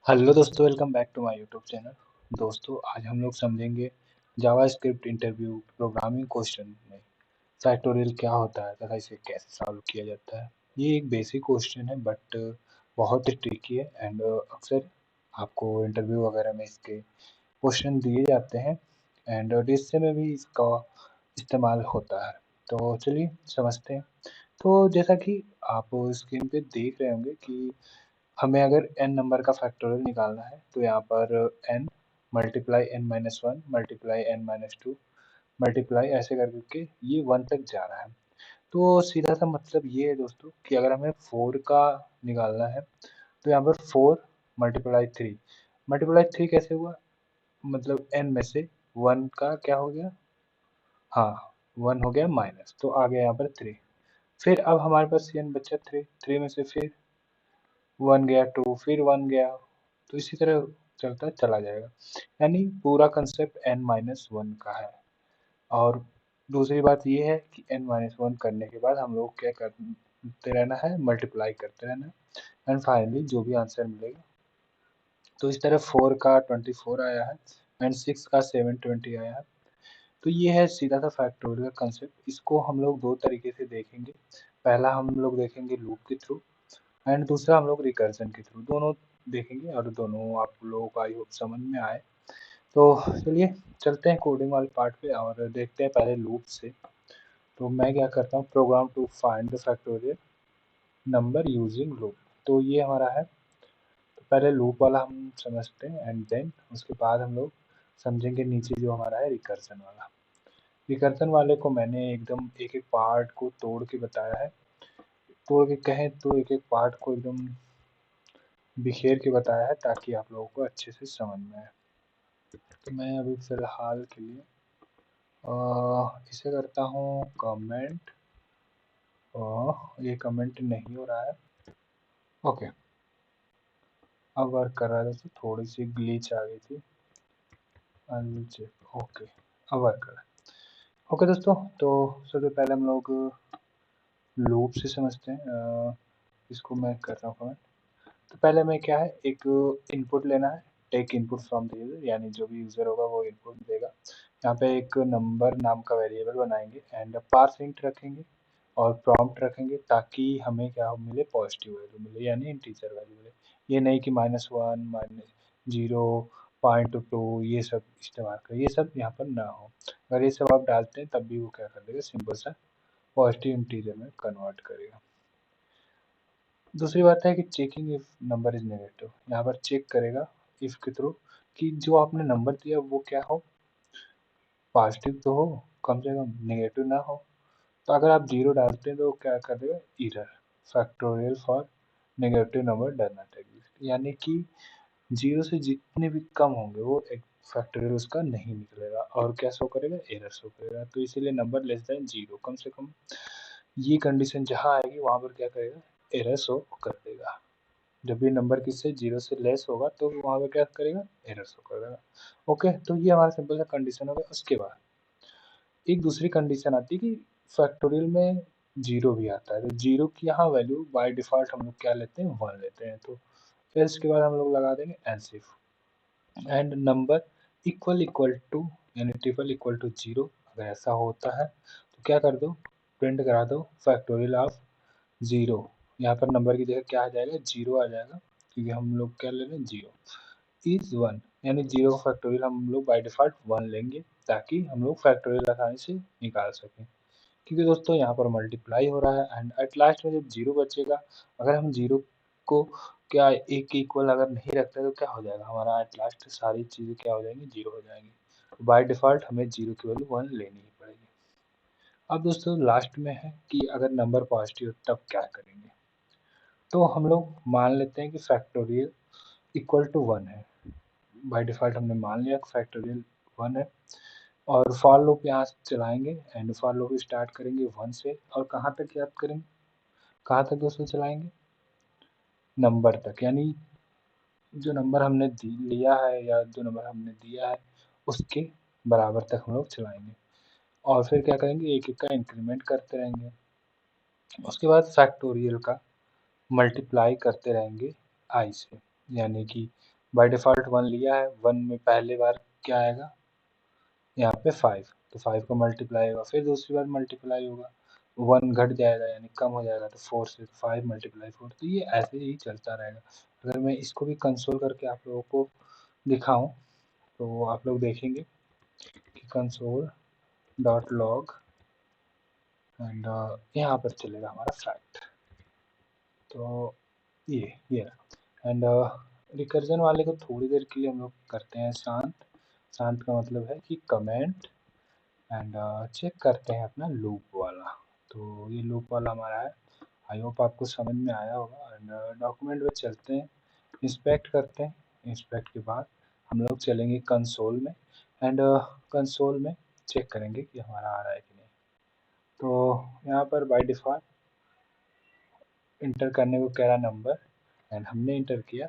Hello दोस्तों, welcome back to my YouTube channel. दोस्तों, आज हम लोग समझेंगे जावास्क्रिप्ट इंटरव्यू प्रोग्रामिंग क्वेश्चन में फैक्टोरियल क्या होता है तथा इसे कैसे सॉल्व किया जाता है। ये एक बेसिक क्वेश्चन है बट बहुत ही ट्रिकी है एंड अक्सर आपको इंटरव्यू वगैरह में इसके क्वेश्चन दिए जाते हैं एंड डिस्से में भी इसका इस्तेमाल होता है। तो चलिए समझते हैं। तो जैसा कि आप स्क्रीन पे देख रहे होंगे कि हमें अगर n नंबर का फैक्टोरियल निकालना है तो यहाँ पर n multiply n minus one multiply n minus two multiply ऐसे करके ये 1 तक जा रहा है। तो सीधा सा मतलब ये है दोस्तों कि अगर हमें 4 का निकालना है तो यहाँ पर 4 मल्टीप्लाई थ्री कैसे हुआ, मतलब n में से 1 का क्या हो गया, हाँ 1 हो गया माइनस, तो आ गया यहाँ पर 3। फिर अब हमारे पास n बचा 3 में से फिर 1 गया 2, फिर 1 गया, तो इसी तरह चलता चला जाएगा। यानी पूरा कंसेप्ट n माइनस वन का है। और दूसरी बात ये है कि n माइनस वन करने के बाद हम लोग क्या करते रहना है, मल्टीप्लाई करते रहना है एंड फाइनली जो भी आंसर मिलेगा। तो इस तरह 4 का 24 आया है एंड 6 का 720 आया है। तो ये है सीधा सा फैक्टोरियल कंसेप्ट। इसको हम लोग दो तरीके से देखेंगे। पहला हम लोग देखेंगे लूप के थ्रू एंड दूसरा हम लोग रिकर्जन के थ्रू, दोनों देखेंगे और दोनों आप लोगों को आई होप समझ में आए। तो चलिए चलते हैं कोडिंग वाले पार्ट पे और देखते हैं पहले लूप से। तो मैं क्या करता हूँ, program to find the factorial number using loop. तो ये हमारा है। तो पहले लूप वाला हम समझते हैं एंड देन उसके बाद हम लोग समझेंगे नीचे जो हमारा है रिकर्जन वाला। रिकर्जन वाले को मैंने एकदम एक एक पार्ट को तोड़ के बताया है। तोड़ के कहें तो एक एक पार्ट को एकदम बिखेर के बताया है ताकि आप लोगों को अच्छे से समझ में आए। तो मैं अभी फ़िलहाल के लिए इसे करता हूँ कमेंट। ये कमेंट नहीं हो रहा है। ओके, अब वर्क कर रहा है। दोस्तों थोड़ी सी ग्लिच आ गई थी। अनचेक, ओके अब वर्क कर रहा है। ओके दोस्तों, तो सबसे पहले हम लोग लूप से समझते हैं। इसको मैं कर रहा हूँ कमेंट। तो पहले में क्या है, एक इनपुट लेना है, take input from the user, यानी जो भी यूजर होगा वो इनपुट देगा। यहाँ पे एक नंबर नाम का वेरिएबल बनाएंगे एंड पार्स इंट रखेंगे और प्रॉम्प्ट रखेंगे ताकि हमें क्या मिले, पॉजिटिव वैल्यू मिले यानी इंटीजर वैल्यू मिले। ये नहीं कि -1 -0 0.2 ये सब इस्तेमाल करें, ये सब यहाँ पर ना हो। अगर ये सब आप डालते हैं तब भी वो क्या कर देगा, सिंपल सा पॉजिटिव इंटीजर में कन्वर्ट करेगा। दूसरी बात है कि checking if number is negative, यहाँ पर चेक करेगा इफ के थ्रू कि जो आपने नंबर दिया वो क्या हो, पॉजिटिव तो हो, कम से कम नेगेटिव ना हो। तो अगर आप 0 डालते हैं तो क्या कर देगा, error factorial for negative number does not exist, यानी कि 0 से जितने भी कम होंगे वो एक फैक्टोरियल उसका नहीं निकलेगा और क्या शो करेगा, एरर शो करेगा। तो इसीलिए नंबर लेस देन 0 कम से कम ये कंडीशन जहाँ आएगी वहाँ पर क्या करेगा, एरर शो कर देगा। जब भी नंबर किससे 0 से लेस होगा तो वहाँ पे क्या करेगा, एरर शो कर देगा। ओके, तो ये हमारा सिंपल सा कंडीशन हो गया। उसके बाद एक दूसरी कंडीशन आती है कि फैक्टोरियल में 0 भी आता है, तो 0 की यहाँ वैल्यू बाय डिफ़ॉल्ट हम लोग क्या लेते हैं, 1 लेते हैं। तो फिर इसके बाद हम लोग लगा देंगे else if and number equal to यानी ट्रिपल इक्वल टू 0। अगर ऐसा होता है तो क्या कर दो, प्रिंट करा दो फैक्टोरियल ऑफ 0। यहाँ पर नंबर की जगह क्या आ जाएगा, 0 आ जाएगा, क्योंकि हम लोग क्या ले रहे हैं, 0 इज 1, यानी 0 का फैक्टोरियल हम लोग बाय डिफ़ॉल्ट 1 लेंगे ताकि हम लोग फैक्टोरियल आसानी से निकाल सकें। क्योंकि दोस्तों यहाँ पर मल्टीप्लाई हो रहा है एंड एट लास्ट में जब 0 बचेगा, अगर हम 0 को क्या एक के इक्वल अगर नहीं रखते तो क्या हो जाएगा, हमारा एट लास्ट सारी चीज़ें क्या हो जाएंगी, 0 हो जाएंगी। तो बाय डिफ़ॉल्ट हमें 0 की वैल्यू 1 लेनी ही पड़ेगी। अब दोस्तों लास्ट में है कि अगर नंबर पॉजिटिव तब क्या करेंगे। तो हम लोग मान लेते हैं कि फैक्टोरियल इक्वल टू 1 है। बाय डिफ़ॉल्ट हमने मान लिया फैक्टोरियल 1 है और फॉर लूप यहाँ से चलाएंगे एंड फॉर लूप स्टार्ट करेंगे 1 से और कहाँ तक याद करेंगे, कहाँ तक दोस्तों चलाएंगे, नंबर तक, यानी जो नंबर हमने लिया है या जो नंबर हमने दिया है उसके बराबर तक हम लोग चलाएंगे और फिर क्या करेंगे, एक एक का इंक्रीमेंट करते रहेंगे। उसके बाद फैक्टोरियल का मल्टीप्लाई करते रहेंगे आई से। यानी कि बाय डिफ़ॉल्ट 1 लिया है, 1 में पहली बार क्या आएगा, यहाँ पे 5, तो 5 को मल्टीप्लाई होगा, फिर दूसरी बार मल्टीप्लाई होगा, 1 घट जाएगा यानी कम हो जाएगा, तो 4 से 5 मल्टीप्लाई 4, तो ये ऐसे ही चलता रहेगा। अगर मैं इसको भी कंसोल करके आप लोगों को दिखाऊं तो आप लोग देखेंगे कि कंसोल डॉट लॉग एंड यहाँ पर चलेगा हमारा फैक्ट, तो ये एंड रिकर्जन वाले को थोड़ी देर के लिए हम लोग करते हैं शांत। शांत का मतलब है कि कमेंट एंड चेक करते हैं अपना लूप वाला। तो ये लूप वाला हमारा है, आई होप आपको समझ में आया होगा। एंड डॉक्यूमेंट में चलते हैं, इंस्पेक्ट करते हैं, इंस्पेक्ट के बाद हम लोग चलेंगे कंसोल में एंड कंसोल में चेक करेंगे कि हमारा आ रहा है कि नहीं। तो यहाँ पर बाय डिफ़ॉल्ट इंटर करने को कह रहा नंबर एंड हमने इंटर किया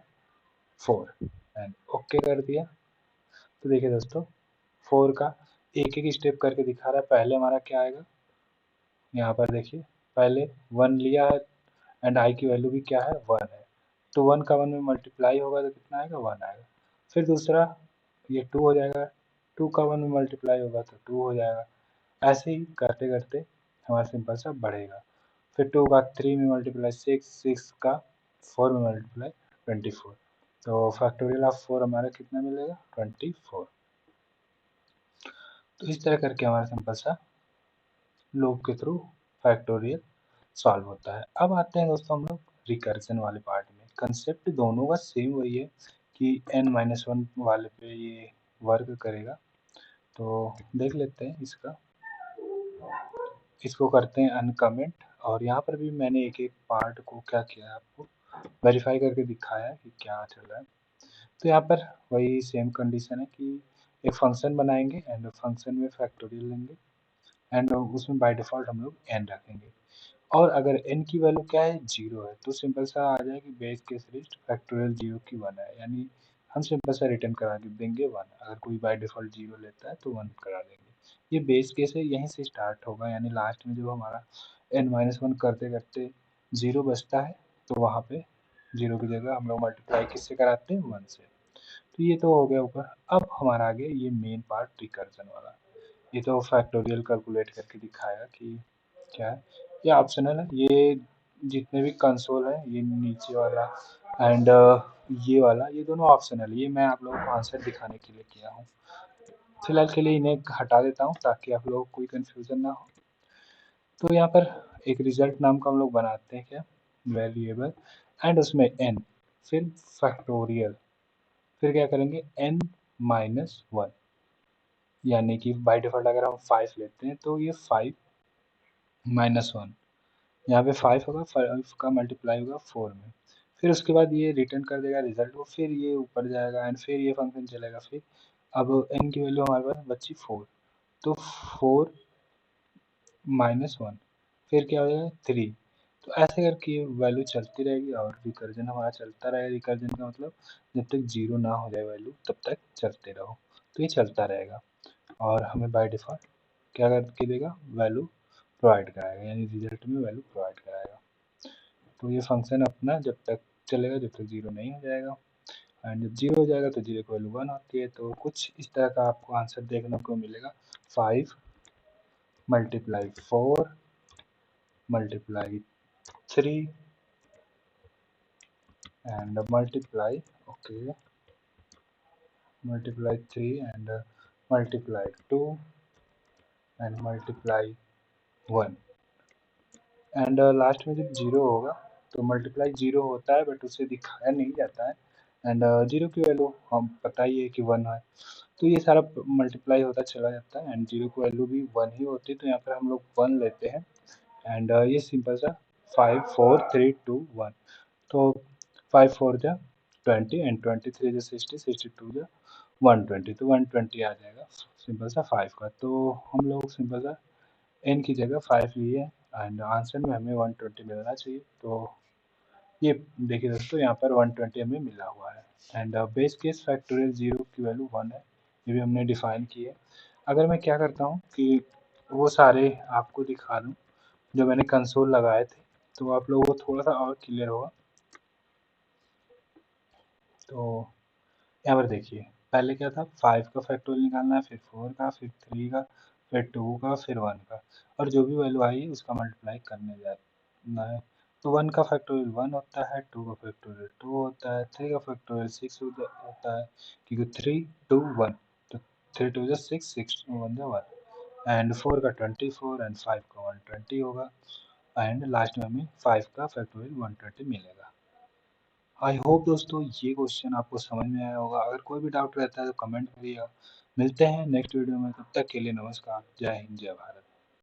4 एंड ओके कर दिया। तो देखिए दोस्तों 4 का एक एक स्टेप करके दिखा रहा है। पहले हमारा क्या आएगा, यहाँ पर देखिए पहले 1 लिया है एंड आई की वैल्यू भी क्या है 1 है, तो 1 का 1 में मल्टीप्लाई होगा तो कितना आएगा 1 आएगा। फिर दूसरा ये 2 हो जाएगा, 2 का 1 में मल्टीप्लाई होगा तो 2 हो जाएगा। ऐसे ही करते करते हमारा सिंपल सा बढ़ेगा। फिर 2 का 3 में मल्टीप्लाई 6, 6 का 4 में मल्टीप्लाई 24, तो फैक्टोरियल ऑफ 4 हमारा कितना मिलेगा 24। तो इस तरह करके हमारा सिंपल सा लूप के थ्रू फैक्टोरियल सॉल्व होता है। अब आते हैं दोस्तों हम लोग रिकर्जन वाले पार्ट में। कंसेप्ट दोनों का सेम वही है कि n-1 वाले पे ये वर्क करेगा। तो देख लेते हैं इसका, इसको करते हैं अनकमेंट, और यहाँ पर भी मैंने एक एक पार्ट को क्या किया है आपको वेरीफाई करके दिखाया है कि क्या चल रहा है। तो यहाँ पर वही सेम कंडीशन है कि एक फंक्शन बनाएंगे एंड फंक्शन में फैक्टोरियल लेंगे एंड उसमें बाय डिफ़ॉल्ट हम लोग n रखेंगे, और अगर n की वैल्यू क्या है 0 है तो सिंपल सा आ जाएगा बेस केस लिस्ट फैक्टोरियल 0 की 1 है, यानी हम सिंपल सा रिटर्न करा के देंगे 1। अगर कोई बाय डिफ़ॉल्ट 0 लेता है तो 1 करा देंगे। ये बेस केस है, यहीं से स्टार्ट होगा, यानी लास्ट में जब हमारा n-1 करते करते 0 बचता है तो वहाँ पे 0 की जगह हम लोग मल्टीप्लाई किससे कराते हैं 1 से। तो ये तो हो गया ऊपर। अब हमारा आ गया ये मेन पार्ट रिकर्जन वाला। ये तो फैक्टोरियल कैलकुलेट करके दिखाया कि क्या है, ये ऑप्शनल है। ये जितने भी कंसोल है, ये नीचे वाला एंड ये वाला, ये दोनों ऑप्शनल है। ये मैं आप लोगों को आंसर दिखाने के लिए किया हूँ। फिलहाल के लिए इन्हें हटा देता हूँ ताकि आप लोगों को कोई कंफ्यूजन ना हो। तो यहाँ पर एक रिजल्ट नाम का हम लोग बनाते हैं क्या, वेरिएबल, एंड उसमें n, फिर फैक्टोरियल, फिर क्या करेंगे n-1, यानी कि बाय डिफ़ॉल्ट अगर हम 5 लेते हैं तो ये 5 -1, यहाँ पे 5 होगा, 5 का मल्टीप्लाई होगा 4 में, फिर उसके बाद ये रिटर्न कर देगा रिजल्ट को, फिर ये ऊपर जाएगा एंड फिर ये फंक्शन चलेगा। फिर अब n की वैल्यू हमारे पास बची 4, तो 4 -1, फिर क्या हो जाएगा 3। तो ऐसे करके वैल्यू चलती रहेगी और रिकर्जन हमारा चलता रहेगा। रिकर्जन का मतलब जब तक 0 ना हो जाए वैल्यू तब तक चलते रहो, तो ये चलता रहेगा और हमें बाय डिफ़ॉल्ट क्या करके देगा, वैल्यू प्रोवाइड कराएगा, यानी रिजल्ट में वैल्यू प्रोवाइड कराएगा। तो ये फंक्शन अपना जब तक चलेगा जब तक 0 नहीं हो जाएगा, एंड जब 0 हो जाएगा तो 0 की वैल्यू 1 होती है। तो कुछ इस तरह का आपको आंसर देखने को मिलेगा, 5 multiply 4 multiply 3 and multiply, okay, multiply 3 and multiply 2 and multiply 1 and last में जब 0 होगा तो मल्टीप्लाई 0 होता है बट उसे दिखाया नहीं जाता है, एंड 0 की वैल्यू हम पता ही है कि 1 है, तो ये सारा मल्टीप्लाई होता चला जाता है एंड 0 की वैल्यू भी 1 ही होती है। तो यहाँ पर हम लोग 1 लेते हैं एंड ये सिंपल सा 5 4 3 2 1, तो 5 4 जा 20 एंड 23 जा 60, 62 जा 120, तो 120 आ जाएगा सिंपल सा 5 का। तो हम लोग सिंपल सा n की जगह 5 लिए एंड आंसर में हमें 120 मिलना चाहिए। तो ये देखिए दोस्तों यहाँ पर 120 हमें मिला हुआ है एंड बेस केस फैक्टोरियल 0 की वैल्यू 1 है, ये भी हमने डिफाइन की है। अगर मैं क्या करता हूँ कि वो सारे आपको दिखा दूँ जो मैंने कंसोल लगाए थे, तो आप लोगों को थोड़ा सा और क्लियर होगा। तो यहाँ पर देखिए, पहले क्या था, 5 का फैक्टोरियल निकालना है, फिर 4 का, फिर 3 का, फिर 2 का, फिर 1 का, और जो भी वैल्यू आई है उसका मल्टीप्लाई करने जाना है। तो 1 का फैक्टोरियल 1 होता है, 2 का फैक्टोरियल 2 होता है, 3 का फैक्टोरियल 6 होता है, क्योंकि 3 2 1, तो 3 2 जा 6, 6 1 जा 1, एंड 4 का 24 एंड 5 का 120 होगा, एंड लास्ट में हमें 5 का फैक्टोरियल 120 मिलेगा। आई होप दोस्तों ये क्वेश्चन आपको समझ में आया होगा। अगर कोई भी डाउट रहता है तो कमेंट करिएगा। मिलते हैं नेक्स्ट वीडियो में, तब तक के लिए नमस्कार, जय हिंद, जय भारत।